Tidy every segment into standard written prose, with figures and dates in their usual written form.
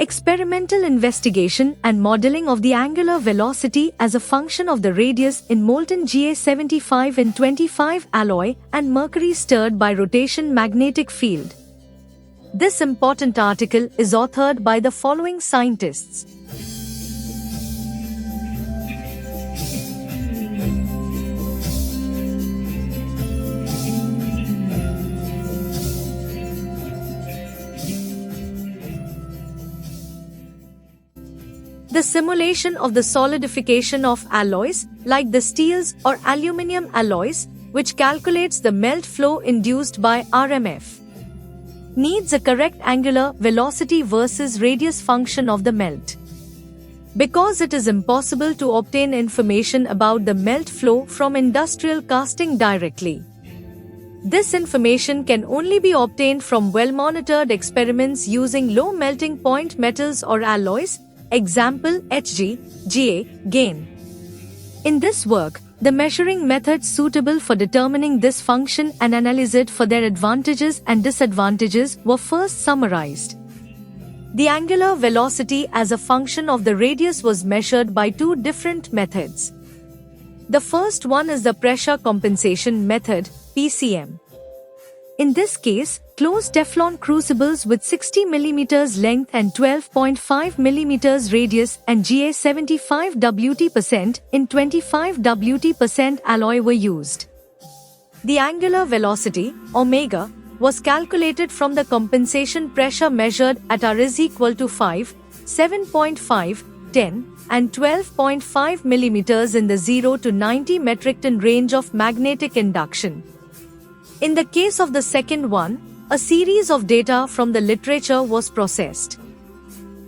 Experimental investigation and modeling of the angular velocity as a function of the radius in molten Ga75 and 25 alloy and mercury stirred by rotation magnetic field. This important article is authored by the following scientists. The simulation of the solidification of alloys, like the steels or aluminium alloys, which calculates the melt flow induced by RMF, needs a correct angular velocity versus radius function of the melt. Because it is impossible to obtain information about the melt flow from industrial casting directly, this information can only be obtained from well-monitored experiments using low melting point metals or alloys, example Hg, Ga, GaN. In this work, the measuring methods suitable for determining this function and analyze it for their advantages and disadvantages were first summarized. The angular velocity as a function of the radius was measured by two different methods. The first one is the pressure compensation method, PCM. In this case, closed Teflon crucibles with 60 mm length and 12.5 mm radius and Ga75 Wt% in 25 Wt% alloy were used. The angular velocity, omega, was calculated from the compensation pressure measured at R is equal to 5, 7.5, 10, and 12.5 mm in the 0 to 90 metric ton range of magnetic induction. In the case of the second one, a series of data from the literature was processed.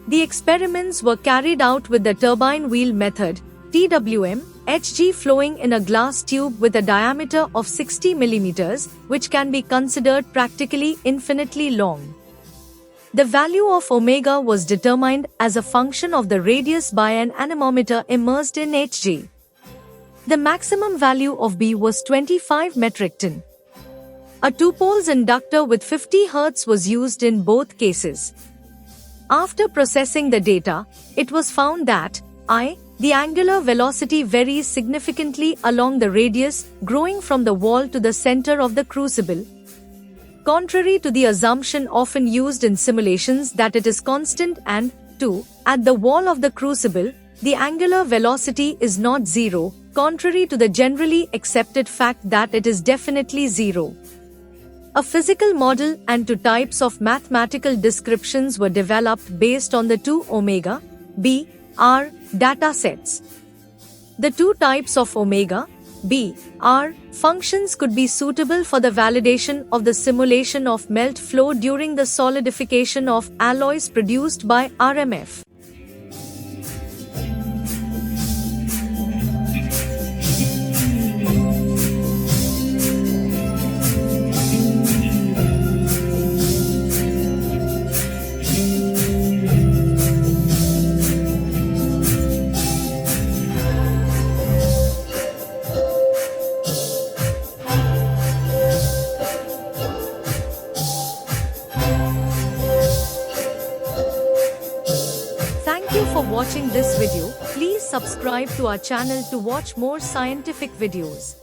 The experiments were carried out with the turbine wheel method, TWM, Hg flowing in a glass tube with a diameter of 60 mm, which can be considered practically infinitely long. The value of omega was determined as a function of the radius by an anemometer immersed in Hg. The maximum value of B was 25 metric ton. A 2-poles inductor with 50 Hz was used in both cases. After processing the data, it was found that I, the angular velocity varies significantly along the radius, growing from the wall to the center of the crucible. Contrary to the assumption often used in simulations that it is constant and, 2, at the wall of the crucible, the angular velocity is not zero, contrary to the generally accepted fact that it is definitely zero. A physical model and two types of mathematical descriptions were developed based on the two omega, B, R data sets. The two types of omega, B, R functions could be suitable for the validation of the simulation of melt flow during the solidification of alloys produced by RMF. Thank you for watching this video. Please subscribe to our channel to watch more scientific videos.